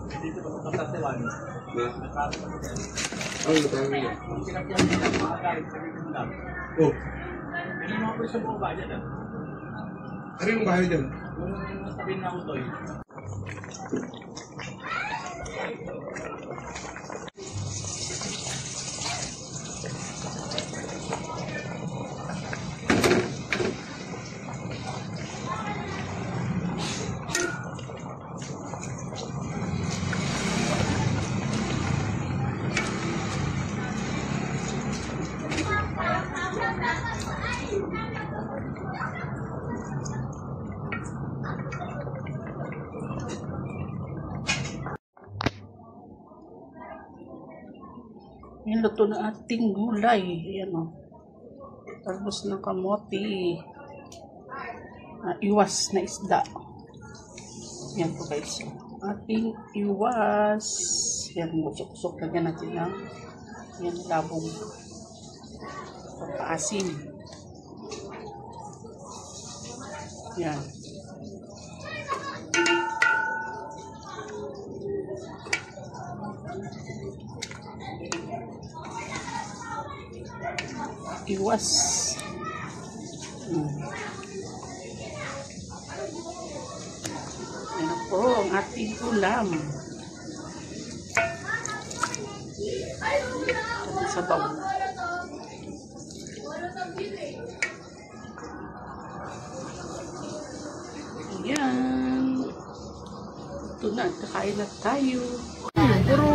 Dito pa sa Tatiwan. Ay, tayo niya. Oh. Ano mga po sa buong bayan dyan? Ano yung bahay dyan? Yung tabi na utoy. Yung luto na ating gulay. Ayan o. Talbos ng kamote. Iwas na isda. Yan po guys. Ating iwas. Yan, musok-usok. Lagyan natin ng yan, labong pagpaasim. Yan. Iwas. Ano po ang ating ulam. Sabaw. Ayan. Ito na, kakain na tayo. Puro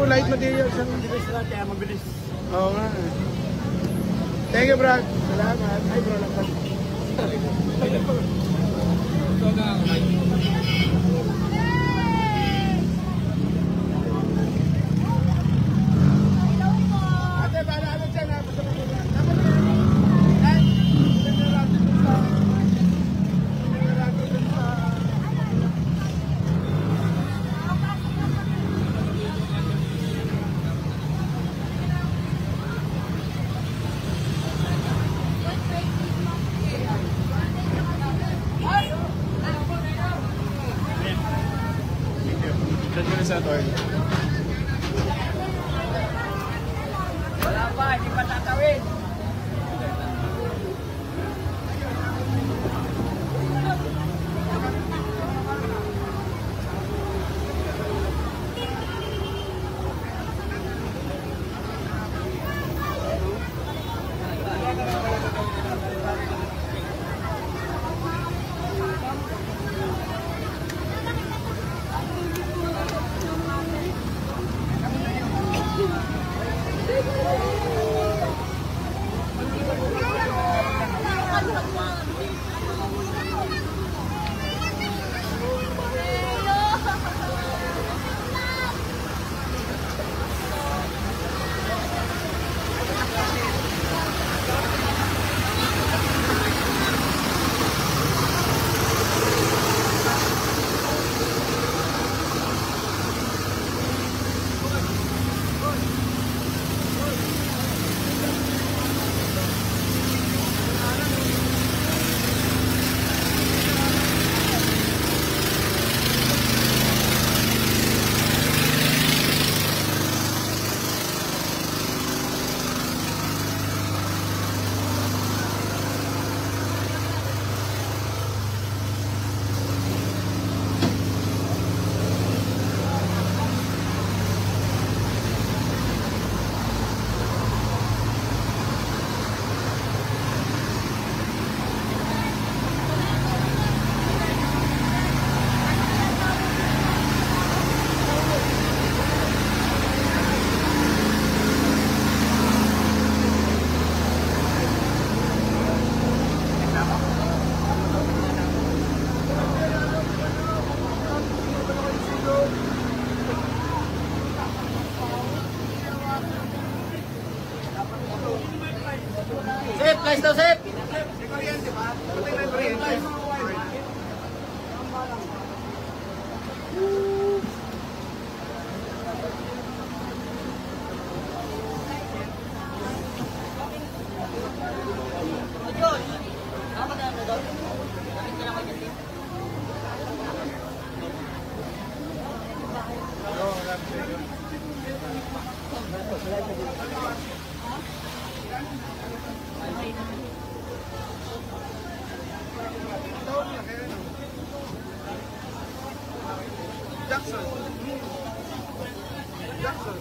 light materials ang Restaurant kaya mabilis. Oo nga. Thank you, Brad. Salamat. Ay, bro, lakas. Ate, bala ano dyan ha? Sa toy. Wala pa, hindi pa tatawid. Jackson. Jackson.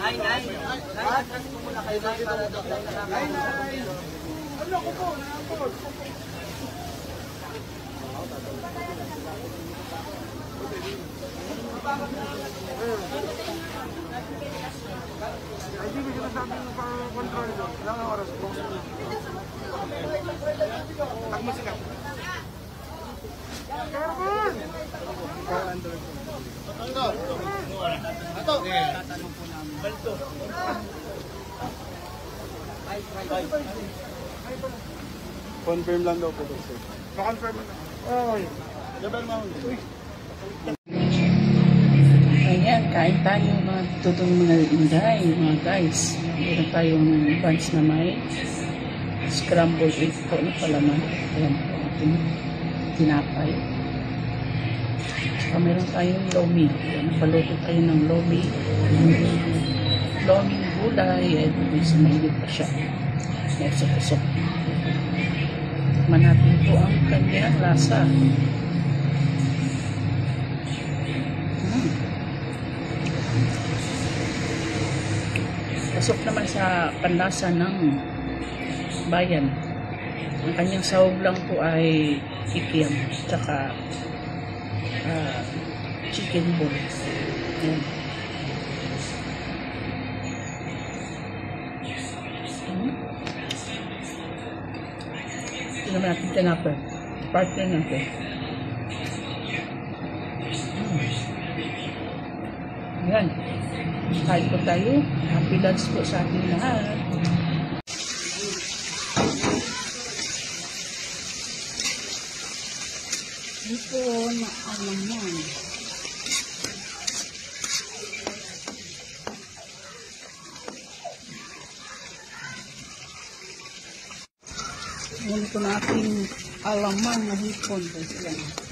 Ay, atras mo muna kayo para Ay, ano ko po, naapos. Ay, di ba sinasabi ng control doon? Ilang oras po? Takmo sikat. Carmen! Ato! Balto! Confirm lang daw po sir. Pa-confirm na. Ay. Jabal mo. Uy. Ayan, kain tayo mga tutong mga inday, mga guys. Meron tayong bunch na may scrambled egg po na palaman. Ayan po ating tinapay. Saka meron tayong lomi. Ayan, napaluto tayo ng lomi. Lomi gulay. Ayan, sa mainit pa siya. Ayan, sa pusok. Manapin po ang kanyang lasa. Pasok naman sa panlasa ng bayan. Ang kanyang sahog lang po ay kikiam tsaka chicken ball. Ayan. Ito naman natin tinapay. Partner natin. Ayan. Kain po tayo. Happy lunch po sa ating lahat. Ito na alaman. Ito na ating alaman na hipon. Ayan.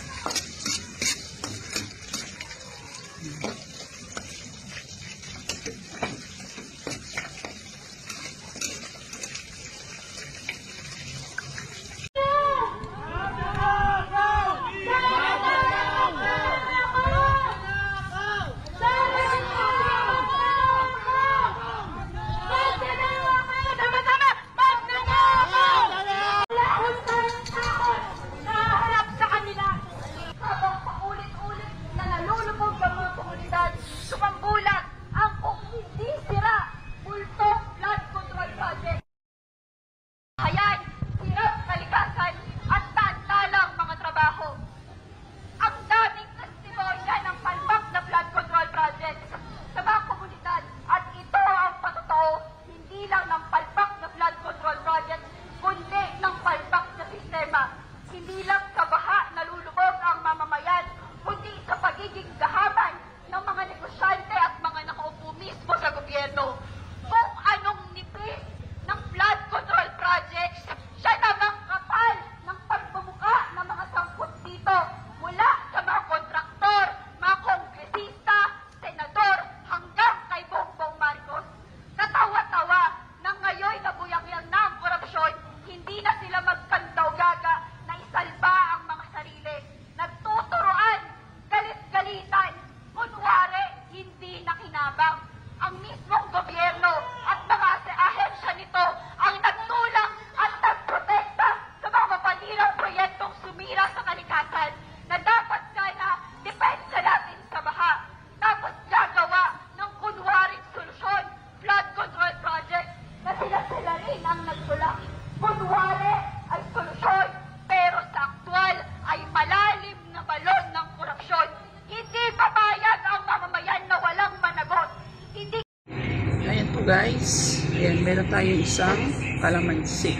Guys, ayan, meron tayong isang kalamansi.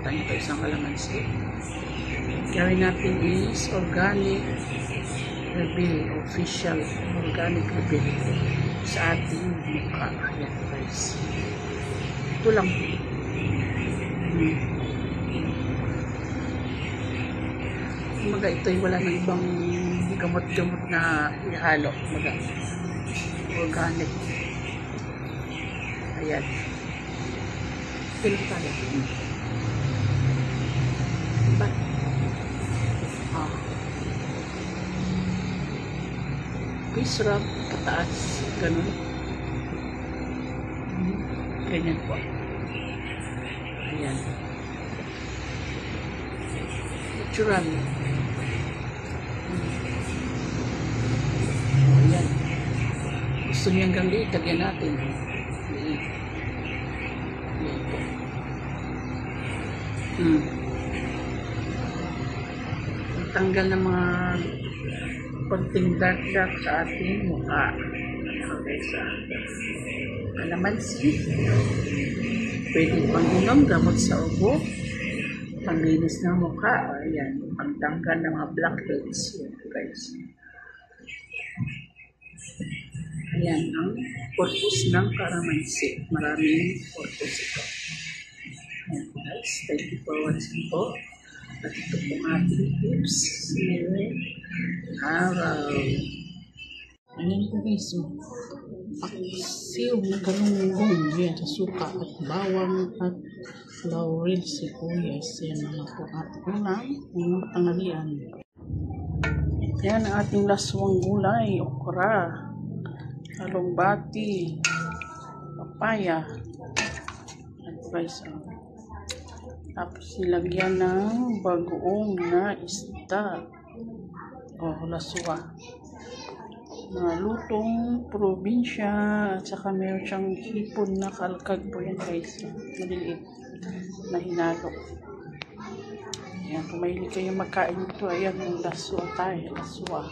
tayo ito isang kalamansi. Gawin natin is organic reveal, official organic reveal sa ating mukha. Ayan guys. Ito lang. Kumaga ito'y wala ng ibang gamot-gamot na ihalo. Kumaga organic. Ayan. Pilang tayo. Diba? Face rub, pataas. Ganun. Ganyan po. Ayan. Natural. Ayan. Gusto niyo hanggang liit, lagyan natin. Liit. Ayan po. Tanggal ng mga konting dark sa ating mukha. Okay, sa kalamansi. Pwede pang inom, gamot sa ubo. Panglinis ng mukha. Ayan. Pagtanggal ng mga blackheads. Ayan, guys. Ayan ang purpose ng kalamansi. Maraming purpose ito. Ayan, guys. Thank you for watching po. At ito po ating tips. Araw. Ayan po guys. Paksiw na galunggong. Ayan, sa suka at bawang at laurel sibuyas. Ayan na po ating ulam. Ngayong tanghalian. Ayan ang ating laswang gulay. Okra. Alugbati. Papaya. Ayan po guys. Tapos nilagyan ng bagoong na isda. O laswa. Mga lutong probinsya. At saka meron siyang hipon na kalkag po yan guys. Maliliit na hinalo. Ayan, kung mahilig kayo magkain ito, ayan yung laswa tayo. Laswa.